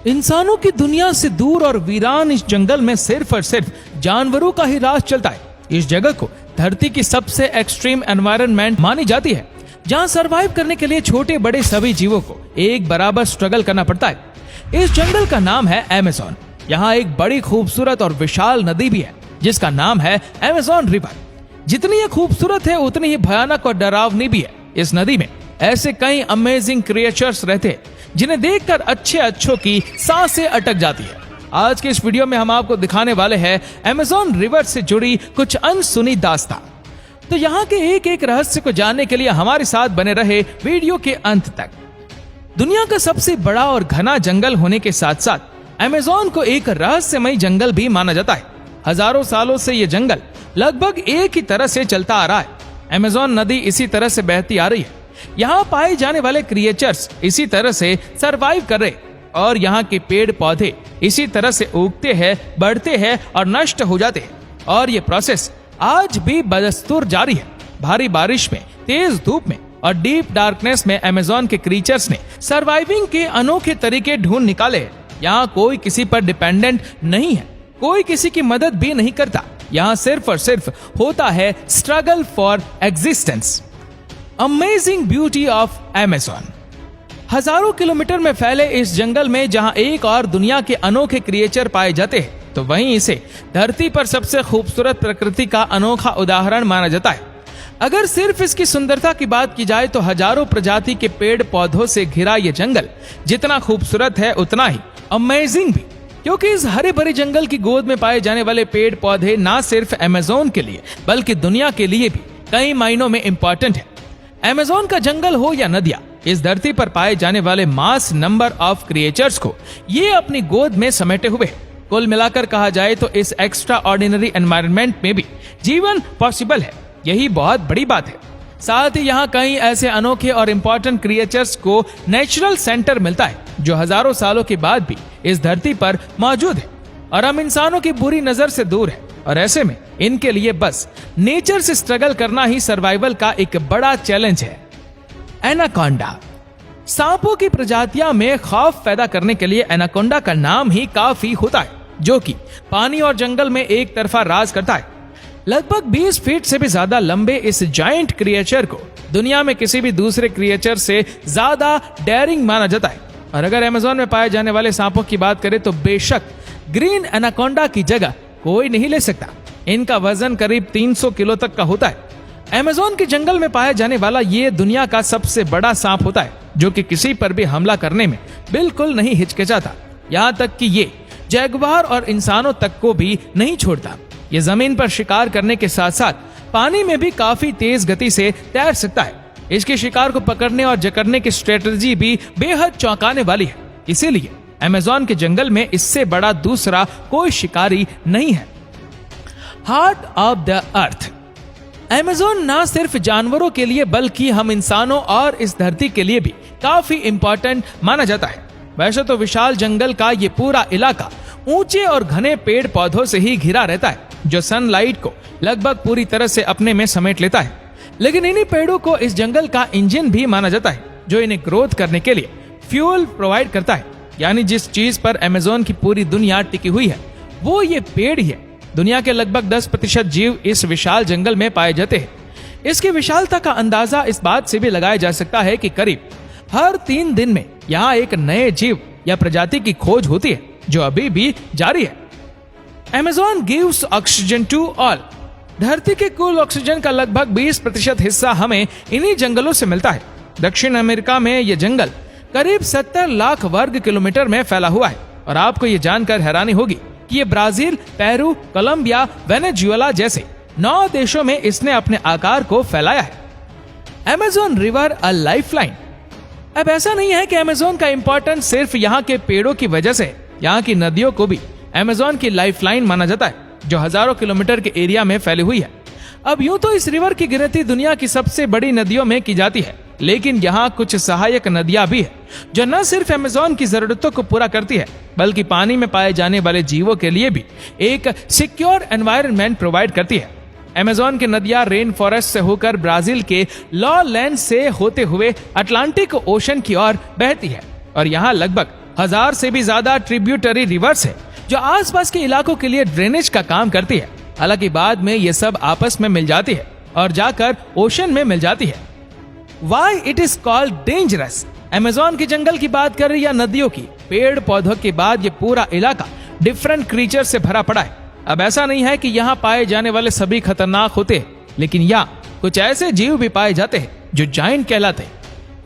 इंसानों की दुनिया से दूर और वीरान इस जंगल में सिर्फ और सिर्फ जानवरों का ही राज चलता है। इस जगह को धरती की सबसे एक्सट्रीम एनवायरनमेंट मानी जाती है, जहां सरवाइव करने के लिए छोटे बड़े सभी जीवों को एक बराबर स्ट्रगल करना पड़ता है। इस जंगल का नाम है अमेज़न। यहाँ एक बड़ी खूबसूरत और विशाल नदी भी है जिसका नाम है अमेज़न रिवर। जितनी ये खूबसूरत है उतनी ही भयानक और डरावनी भी है। इस नदी में ऐसे कई अमेजिंग क्रिएचर्स रहते हैं जिन्हें देखकर अच्छों की सांसें अटक जाती है। आज के इस वीडियो में हम आपको दिखाने वाले हैं अमेज़न रिवर से जुड़ी कुछ अनसुनी दास्तां। तो यहाँ के एक एक रहस्य को जानने के लिए हमारे साथ बने रहे वीडियो के अंत तक। दुनिया का सबसे बड़ा और घना जंगल होने के साथ साथ अमेज़न को एक रहस्यमय जंगल भी माना जाता है। हजारों सालों से ये जंगल लगभग एक ही तरह से चलता आ रहा है। अमेज़न नदी इसी तरह से बहती आ रही है। यहाँ पाए जाने वाले क्रिएचर्स इसी तरह से सरवाइव कर रहे और यहाँ के पेड़ पौधे इसी तरह से उगते हैं, बढ़ते हैं और नष्ट हो जाते हैं। और ये प्रोसेस आज भी बदस्तूर जारी है। भारी बारिश में, तेज धूप में और डीप डार्कनेस में अमेज़न के क्रिएचर्स ने सर्वाइविंग के अनोखे तरीके ढूंढ निकाले हैं। यहाँ कोई किसी पर डिपेंडेंट नहीं है, कोई किसी की मदद भी नहीं करता। यहाँ सिर्फ और सिर्फ होता है struggle for existence. Amazing beauty of Amazon. हजारों किलोमीटर में फैले इस जंगल में जहां एक और दुनिया के अनोखे क्रिएचर पाए जाते हैं, तो वहीं इसे धरती पर सबसे खूबसूरत प्रकृति का अनोखा उदाहरण माना जाता है। अगर सिर्फ इसकी सुंदरता की बात की जाए तो हजारों प्रजाति के पेड़ पौधों से घिरा ये जंगल जितना खूबसूरत है उतना ही अमेजिंग भी, क्योंकि इस हरे भरे जंगल की गोद में पाए जाने वाले पेड़ पौधे ना सिर्फ अमेज़न के लिए बल्कि दुनिया के लिए भी कई मायनों में इम्पोर्टेंट है। अमेज़न का जंगल हो या नदियां, इस धरती पर पाए जाने वाले मास नंबर ऑफ क्रिएचर्स को ये अपनी गोद में समेटे हुए है। कुल मिलाकर कहा जाए तो इस एक्स्ट्रा ऑर्डिनरी एनवायरनमेंट में भी जीवन पॉसिबल है। यही बहुत बड़ी बात है। साथ ही यहाँ कई ऐसे अनोखे और इम्पोर्टेंट क्रिएचर्स को नेचुरल सेंटर मिलता है जो हजारों सालों के बाद भी इस धरती पर मौजूद है और हम इंसानों की बुरी नजर से दूर है। और ऐसे में इनके लिए बस नेचर से स्ट्रगल करना ही सर्वाइवल का एक बड़ा चैलेंज है। एनाकोंडा। सांपों की प्रजातियां में खौफ पैदा करने के लिए एनाकोंडा का नाम ही काफी होता है, जो कि पानी और जंगल में एक तरफा राज करता है। लगभग 20 फीट से भी ज्यादा लंबे इस जायंट क्रिएचर को दुनिया में किसी भी दूसरे क्रिएचर से ज्यादा डेयरिंग माना जाता है। और अगर अमेज़न में पाए जाने वाले सांपों की बात करें तो बेशक ग्रीन एनाकोंडा की जगह कोई नहीं ले सकता। इनका वजन करीब 300 किलो तक का होता है। अमेज़न के जंगल में पाया जाने वाला ये दुनिया का सबसे बड़ा सांप होता है, जो कि किसी पर भी हमला करने में बिल्कुल नहीं हिचकिचाता। यहाँ तक कि ये जैगुआर और इंसानों तक को भी नहीं छोड़ता। ये जमीन पर शिकार करने के साथ साथ पानी में भी काफी तेज गति से तैर सकता है। इसके शिकार को पकड़ने और जकड़ने की स्ट्रेटजी भी बेहद चौंकाने वाली है। इसीलिए अमेज़न के जंगल में इससे बड़ा दूसरा कोई शिकारी नहीं है। Heart of the earth. Amazon ना सिर्फ जानवरों के लिए बल्कि हम इंसानों और इस धरती के लिए भी काफी इम्पोर्टेंट माना जाता है। वैसे तो विशाल जंगल का ये पूरा इलाका ऊंचे और घने पेड़ पौधों से ही घिरा रहता है, जो सनलाइट को लगभग पूरी तरह से अपने में समेट लेता है। लेकिन इन्हीं पेड़ों को इस जंगल का इंजन भी माना जाता है, जो इन्हें ग्रोथ करने के लिए फ्यूल प्रोवाइड करता है। यानी जिस चीज पर अमेज़न की पूरी दुनिया टिकी हुई है वो ये पेड़ ही है। दुनिया के लगभग 10% जीव इस विशाल जंगल में पाए जाते हैं। इसकी विशालता का अंदाजा इस बात से भी लगाया जा सकता है कि करीब हर 3 दिन में यहाँ एक नए जीव या प्रजाति की खोज होती है, जो अभी भी जारी है। Amazon gives oxygen to all. धरती के कुल ऑक्सीजन का लगभग 20% हिस्सा हमें इन्हीं जंगलों से मिलता है। दक्षिण अमेरिका में यह जंगल करीब 70 लाख वर्ग किलोमीटर में फैला हुआ है। और आपको ये जानकर हैरानी होगी कि ये ब्राजील, पेरू, कोलंबिया, वेनेजुएला जैसे 9 देशों में इसने अपने आकार को फैलाया है। अमेज़न रिवर अ लाइफलाइन। अब ऐसा नहीं है कि अमेज़न का इंपॉर्टेंस सिर्फ यहाँ के पेड़ों की वजह से। यहाँ की नदियों को भी अमेज़न की लाइफलाइन माना जाता है, जो हजारों किलोमीटर के एरिया में फैली हुई है। अब यूं तो इस रिवर की गिनती दुनिया की सबसे बड़ी नदियों में की जाती है, लेकिन यहाँ कुछ सहायक नदियां भी है जो न सिर्फ अमेज़न की जरूरतों को पूरा करती है बल्कि पानी में पाए जाने वाले जीवों के लिए भी एक सिक्योर एनवायरनमेंट प्रोवाइड करती है। अमेज़न की नदियां रेन फॉरेस्ट से होकर ब्राजील के लॉ लैंड से होते हुए अटलांटिक ओशन की ओर बहती है और यहाँ लगभग 1000 से भी ज्यादा ट्रिब्यूटरी रिवर्स है जो आसपास के इलाकों के लिए ड्रेनेज का काम करती है। हालांकि बाद में ये सब आपस में मिल जाती है और जाकर ओशन में मिल जाती है। Why it is called dangerous? Amazon के जंगल की बात करें या नदियों की, पेड़ पौधों के बाद ये पूरा इलाका डिफरेंट क्रीचर से भरा पड़ा है। अब ऐसा नहीं है कि यहाँ पाए जाने वाले सभी खतरनाक होते हैं, लेकिन यहाँ कुछ ऐसे जीव भी पाए जाते हैं जो जायंट कहलाते हैं।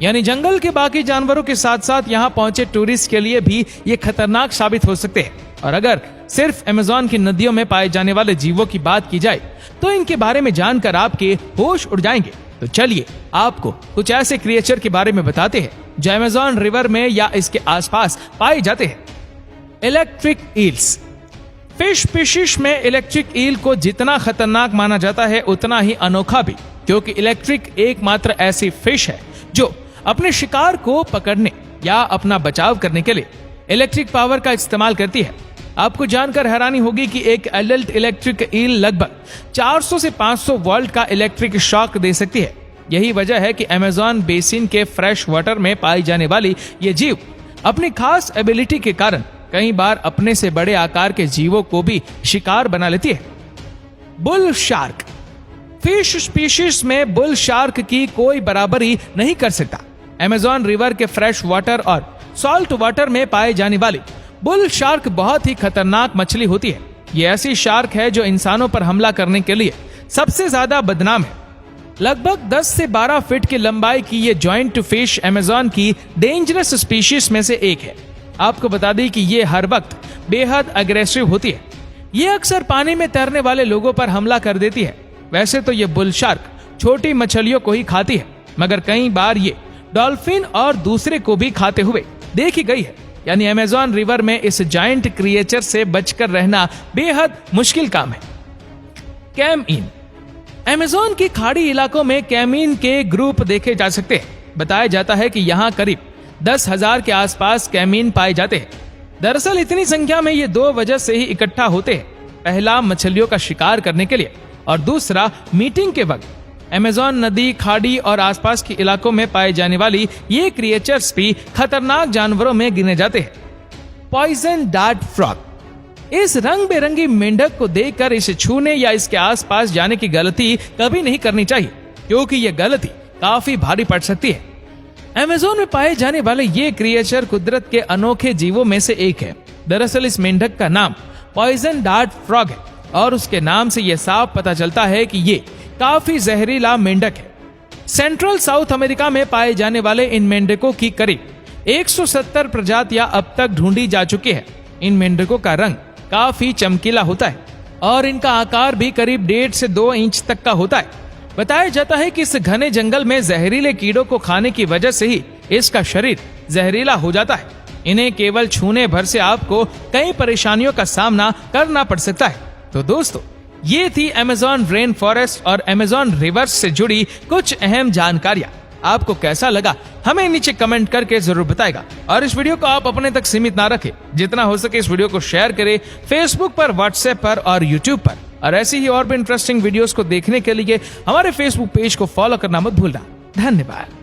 यानी जंगल के बाकी जानवरों के साथ साथ यहाँ पहुंचे टूरिस्ट के लिए भी ये खतरनाक साबित हो सकते हैं। और अगर सिर्फ अमेज़न की नदियों में पाए जाने वाले जीवों की बात की जाए तो इनके बारे में जानकर आपके होश उड़ जाएंगे। तो चलिए आपको कुछ ऐसे क्रिएचर के बारे में बताते हैं जो अमेज़न रिवर में या इसके आसपास पाए जाते हैं। Electric eels. फिश स्पीशीज में इलेक्ट्रिक ईल को जितना खतरनाक माना जाता है उतना ही अनोखा भी, क्योंकि इलेक्ट्रिक एकमात्र ऐसी फिश है जो अपने शिकार को पकड़ने या अपना बचाव करने के लिए इलेक्ट्रिक पावर का इस्तेमाल करती है। आपको जानकर हैरानी होगी कि एक एडल्ट इलेक्ट्रिक ईल लगभग 400 से 500 वोल्ट का इलेक्ट्रिक शॉक दे सकती है। यही वजह है कि अमेज़न बेसिन के फ्रेश वाटर में पाई जाने वाली ये जीव अपनी खास एबिलिटी के कारण कई बार अपने से बड़े आकार के जीवों को भी शिकार बना लेती है। Bull shark. फिश स्पीशीज में बुल शार्क की कोई बराबरी नहीं कर सकता। अमेज़न रिवर के फ्रेश वाटर और सॉल्ट वाटर में पाए जाने वाली बुल शार्क बहुत ही खतरनाक मछली होती है। ये ऐसी शार्क है जो इंसानों पर हमला करने के लिए सबसे ज्यादा बदनाम है। लगभग 10 से 12 फीट की लंबाई की ये जॉइंट फिश अमेज़न की डेंजरस स्पीशीज में से एक है। आपको बता दें कि ये हर वक्त बेहद अग्रेसिव होती है। ये अक्सर पानी में तैरने वाले लोगों पर हमला कर देती है। वैसे तो ये बुल शार्क छोटी मछलियों को ही खाती है, मगर कई बार ये डॉल्फिन और दूसरे को भी खाते हुए देखी गई है। यानी अमेज़न रिवर में इस जायंट क्रिएचर से बचकर रहना बेहद मुश्किल काम है। कैमईन। अमेज़न की खाड़ी इलाकों में कैमीन के ग्रुप देखे जा सकते हैं। बताया जाता है कि यहाँ करीब 10,000 के आसपास कैमीन पाए जाते हैं। दरअसल इतनी संख्या में ये दो वजह से ही इकट्ठा होते हैं। पहला, मछलियों का शिकार करने के लिए, और दूसरा, मीटिंग के वक्त। अमेज़न नदी, खाड़ी और आसपास के इलाकों में पाए जाने वाली ये क्रिएचर्स भी खतरनाक जानवरों में गिने जाते हैं। Poison dart frog. इस रंग बेरंगी मेंढक को देखकर इसे छूने या इसके आसपास जाने की गलती कभी नहीं करनी चाहिए, क्योंकि ये गलती काफी भारी पड़ सकती है। अमेज़न में पाए जाने वाले ये क्रिएचर कुदरत के अनोखे जीवों में से एक है। दरअसल इस मेंढक का नाम पॉइजन डार्ट फ्रॉग है और उसके नाम से यह साफ पता चलता है कि ये काफी जहरीला मेंढक है। सेंट्रल साउथ अमेरिका में पाए जाने वाले इन मेंढकों की करीब 170 प्रजातियां अब तक ढूंढी जा चुकी है। इन मेंढकों का रंग काफी चमकीला होता है और इनका आकार भी करीब 1.5 से 2 इंच तक का होता है। बताया जाता है कि इस घने जंगल में जहरीले कीड़ों को खाने की वजह से ही इसका शरीर जहरीला हो जाता है। इन्हें केवल छूने भर से आपको कई परेशानियों का सामना करना पड़ सकता है। तो दोस्तों, ये थी अमेज़न रेन फॉरेस्ट और अमेज़न रिवर्स से जुड़ी कुछ अहम जानकारियां। आपको कैसा लगा हमें नीचे कमेंट करके जरूर बताएगा। और इस वीडियो को आप अपने तक सीमित ना रखें, जितना हो सके इस वीडियो को शेयर करें फेसबुक पर, व्हाट्सएप पर और यूट्यूब पर। और ऐसी ही और भी इंटरेस्टिंग वीडियोस को देखने के लिए हमारे फेसबुक पेज को फॉलो करना मत भूलना। धन्यवाद।